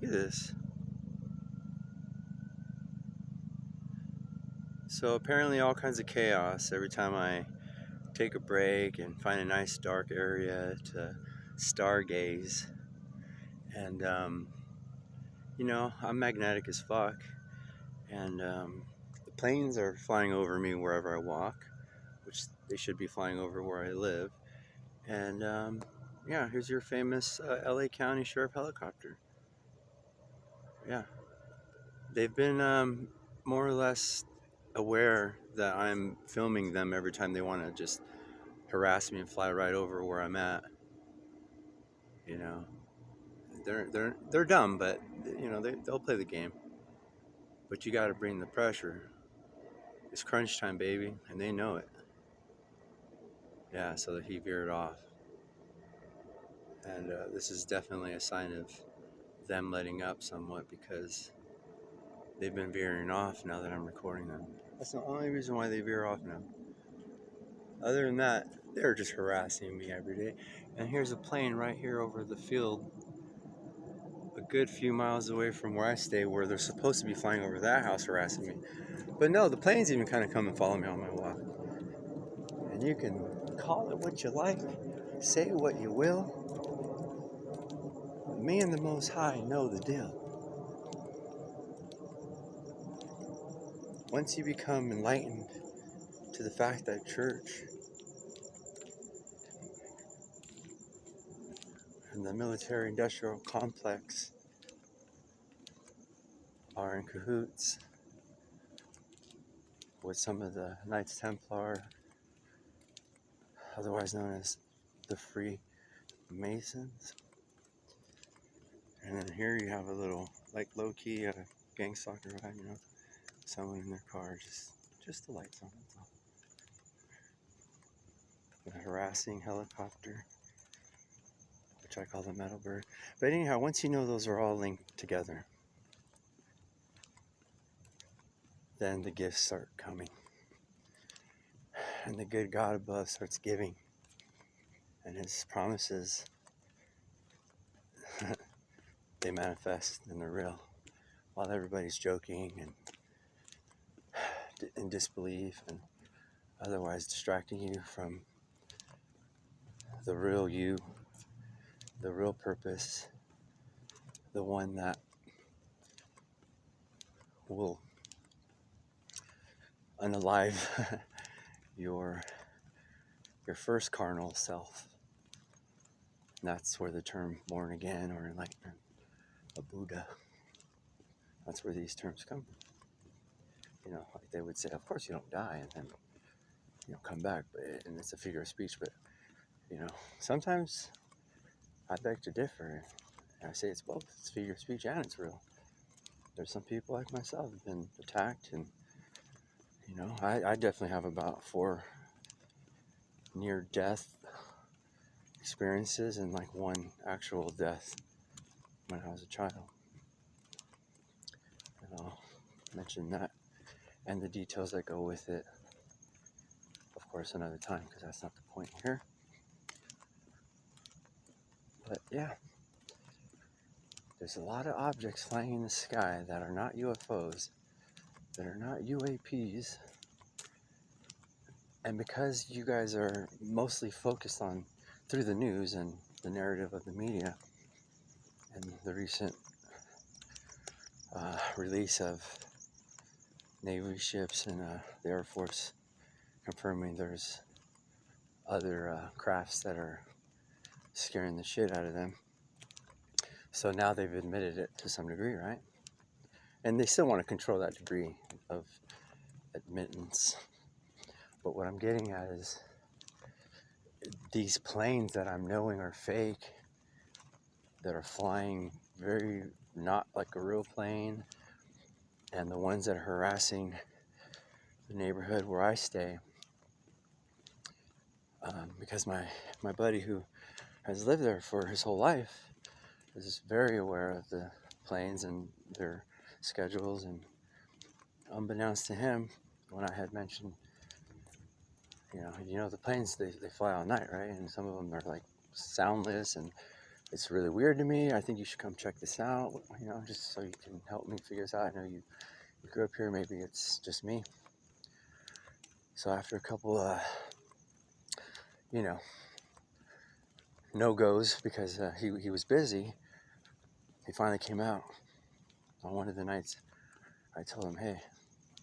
Look at this. So apparently all kinds of chaos every time I take a break and find a nice dark area to stargaze. And, I'm magnetic as fuck. And the planes are flying over me wherever I walk, which they should be flying over where I live. And yeah, here's your famous LA County Sheriff helicopter. Yeah, they've been more or less aware that I'm filming them every time they want to just harass me and fly right over where I'm at. You know, they're dumb, but they'll play the game. But you got to bring the pressure. It's crunch time, baby, and they know it. Yeah, so he veered off, and this is definitely a sign of them letting up somewhat because they've been veering off now that I'm recording them. That's the only reason why they veer off now. Other than that, they're just harassing me every day. And here's a plane right here over the field, a good few miles away from where I stay, where they're supposed to be flying over that house harassing me. But no, the planes even kind of come and follow me on my walk. And you can call it what you like, say what you will. Me and the Most High know the deal. Once you become enlightened to the fact that church and the military-industrial complex are in cahoots with some of the Knights Templar, otherwise known as the Freemasons. And then here you have a little, like low-key gang stalker ride, someone in their car, just the lights on. That's all. A harassing helicopter, which I call the metal bird. But anyhow, once you know those are all linked together, then the gifts start coming. And the good God above starts giving. And his promises, they manifest and they're real. While everybody's joking and in disbelief and otherwise distracting you from the real you, the real purpose, the one that will unalive your first carnal self. And that's where the term born again or enlightenment, a Buddha, that's where these terms come from. Like they would say, of course you don't die and then come back, and it's a figure of speech, but sometimes I beg to differ. And I say it's both. It's figure of speech and it's real. There's some people like myself who've been attacked, and I definitely have about 4 near-death experiences and like 1 actual death when I was a child. And I'll mention that and the details that go with it, of course, another time, because that's not the point here. But yeah, there's a lot of objects flying in the sky that are not UFOs, that are not UAPs. And because you guys are mostly focused on, through the news and the narrative of the media, and the recent release of Navy ships and the Air Force confirming there's other crafts that are scaring the shit out of them. So now they've admitted it to some degree, right? And they still want to control that degree of admittance. But what I'm getting at is these planes that I'm knowing are fake, that are flying very not like a real plane, and the ones that are harassing the neighborhood where I stay, because my buddy who has lived there for his whole life is very aware of the planes and their schedules, and unbeknownst to him, when I had mentioned, the planes, they fly all night, right? And some of them are like soundless and it's really weird to me. I think you should come check this out, you know, just so you can help me figure this out. I know you grew up here, maybe it's just me. So after a couple you know, no-goes because he was busy, he finally came out on one of the nights. I told him, hey,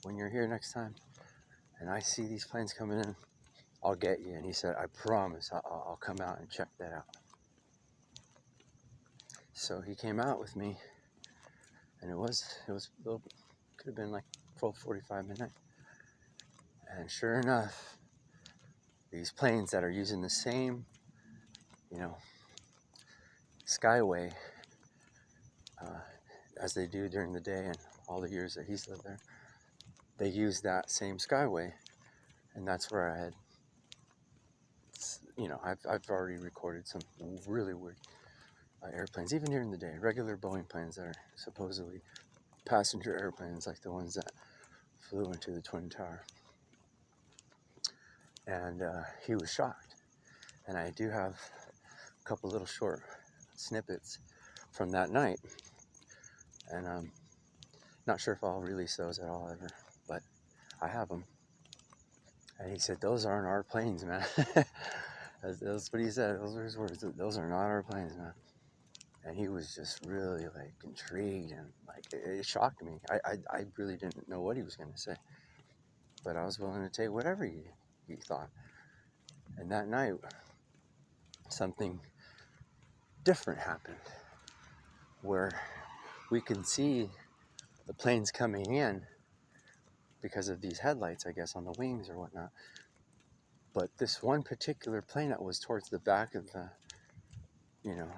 when you're here next time and I see these planes coming in, I'll get you. And he said, I promise I'll come out and check that out. So he came out with me, and it was could have been like 12:45 midnight. And sure enough, these planes that are using the same, you know, skyway as they do during the day and all the years that he's lived there, they use that same skyway, and that's where I had, you know, I've already recorded some really weird airplanes, even during the day, regular Boeing planes that are supposedly passenger airplanes, like the ones that flew into the Twin Tower. And he was shocked. And I do have a couple little short snippets from that night. And I'm not sure if I'll release those at all ever, but I have them. And he said, those aren't our planes, man. That's what he said. Those were his words. Those are not our planes, man. And he was just really like intrigued, and like it shocked me. I really didn't know what he was going to say, but I was willing to take whatever he thought. And that night, something different happened, where we can see the planes coming in because of these headlights, I guess, on the wings or whatnot. But this one particular plane that was towards the back of the, you know,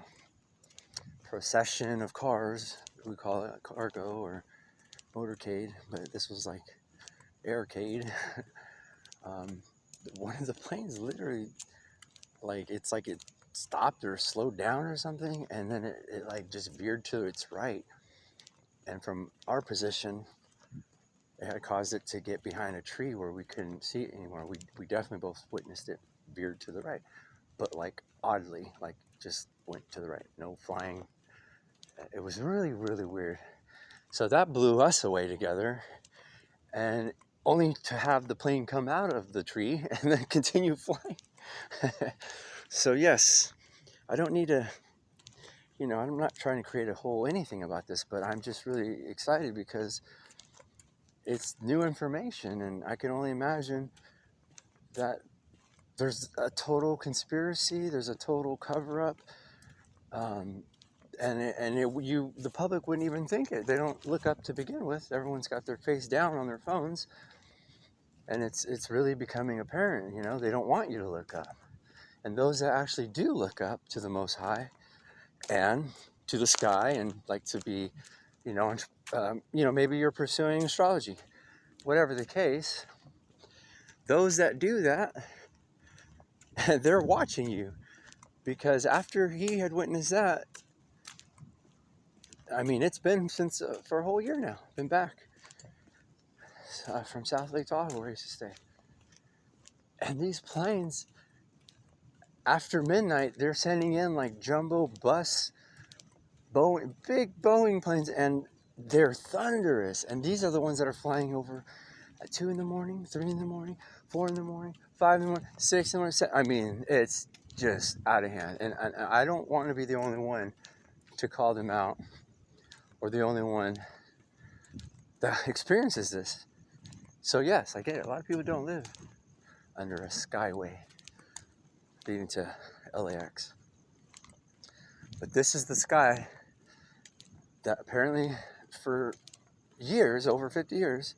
procession of cars, we call it a cargo or motorcade, but this was like aircade. One of the planes literally, like, it's like it stopped or slowed down or something, and then it like just veered to its right. And from our position, it had caused it to get behind a tree where we couldn't see it anymore. We definitely both witnessed it veered to the right, but like oddly, like just went to the right, no flying. It was really, really weird. So that blew us away together, and only to have the plane come out of the tree and then continue flying. So yes, I don't need to, you know, I'm not trying to create a whole anything about this, but I'm just really excited because it's new information, and I can only imagine that there's a total conspiracy, there's a total cover-up, the public wouldn't even think it. They don't look up to begin with. Everyone's got their face down on their phones, and it's really becoming apparent. You know, they don't want you to look up, and those that actually do look up to the Most High and to the sky and like to be, you know, maybe you're pursuing astrology, whatever the case. Those that do that, they're watching you, because after he had witnessed that, I mean, it's been since for a whole year now. Been back from South Lake Tahoe, where I used to stay. And these planes, after midnight, they're sending in like jumbo bus, big Boeing planes, and they're thunderous. And these are the ones that are flying over at 2 in the morning, 3 in the morning, 4 in the morning, 5 in the morning, 6 in the morning. I mean, it's just out of hand. And I don't want to be the only one to call them out, or the only one that experiences this. So yes, I get it. A lot of people don't live under a skyway leading to LAX. But this is the sky that apparently for years, over 50 years,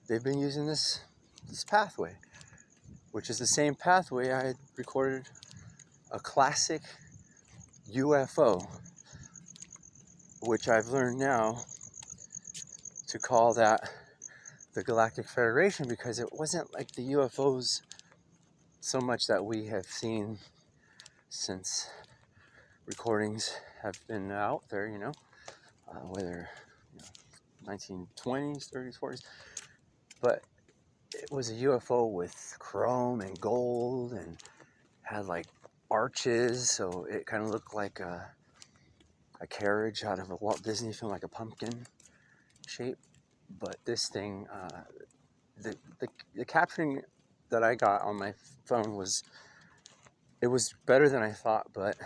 they've been using this pathway, which is the same pathway I had recorded a classic UFO, which I've learned now to call that the Galactic Federation, because it wasn't like the UFOs so much that we have seen since recordings have been out there, you know, whether 1920s, 30s, 40s, but it was a UFO with chrome and gold and had like arches, so it kind of looked like a carriage out of a Walt Disney film, like a pumpkin shape. But this thing, the capturing that I got on my phone was, it was better than I thought, but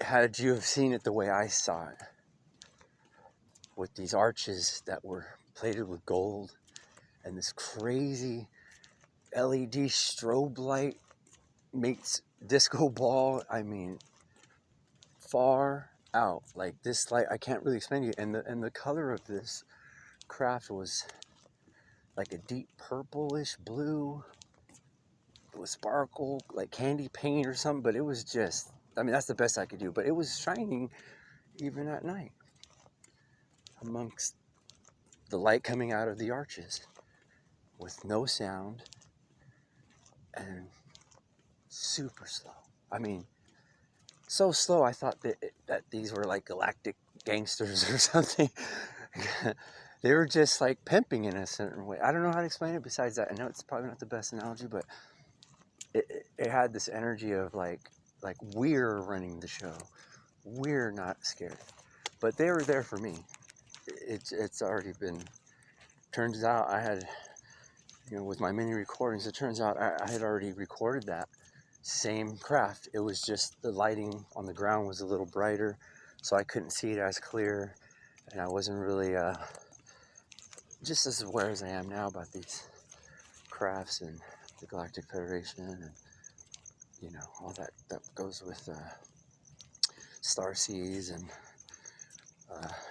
had you have seen it the way I saw it, with these arches that were plated with gold and this crazy LED strobe light makes disco ball, I mean, far out. Like this light, I can't really explain to you. And the color of this craft was like a deep purplish blue. It was sparkle, like candy paint or something, but it was just, I mean, that's the best I could do. But it was shining even at night amongst the light coming out of the arches with no sound and super slow. I mean, so slow I thought that these were like galactic gangsters or something. They were just like pimping in a certain way. I don't know how to explain it besides that. I know it's probably not the best analogy, but it had this energy of like we're running the show. We're not scared. But they were there for me. It's already been, turns out I had, you know, with my mini recordings, it turns out I had already recorded that same craft. It was just the lighting on the ground was a little brighter, so I couldn't see it as clear, and I wasn't really just as aware as I am now about these crafts and the Galactic Federation and, you know, all that goes with star seeds and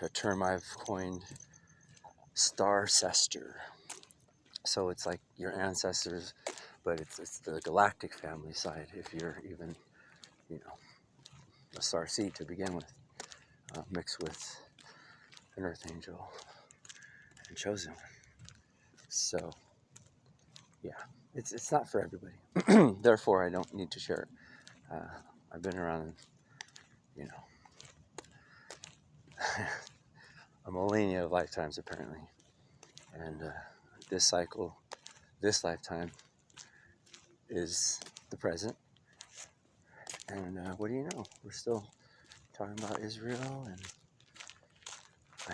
a term I've coined, star-cester. So it's like your ancestors, but it's the galactic family side, if you're even, you know, a star seed to begin with, mixed with an earth angel and chosen one. So yeah, it's not for everybody. Therefore, I don't need to share it. I've been around, you know, a millennia of lifetimes apparently, and this cycle, this lifetime is the present. And what do you know? We're still talking about Israel and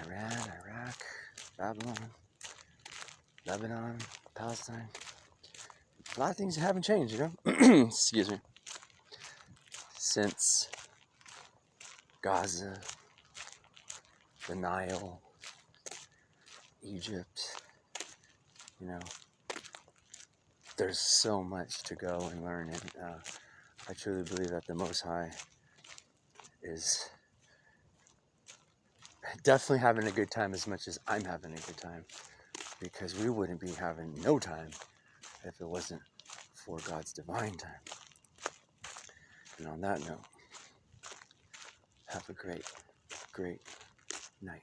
Iran, Iraq, Babylon, Lebanon, Palestine. A lot of things haven't changed, you know? Excuse me. Since Gaza, the Nile, Egypt, you know, there's so much to go and learn. And I truly believe that the Most High is definitely having a good time as much as I'm having a good time, because we wouldn't be having no time if it wasn't for God's divine time. And on that note, have a great, great night.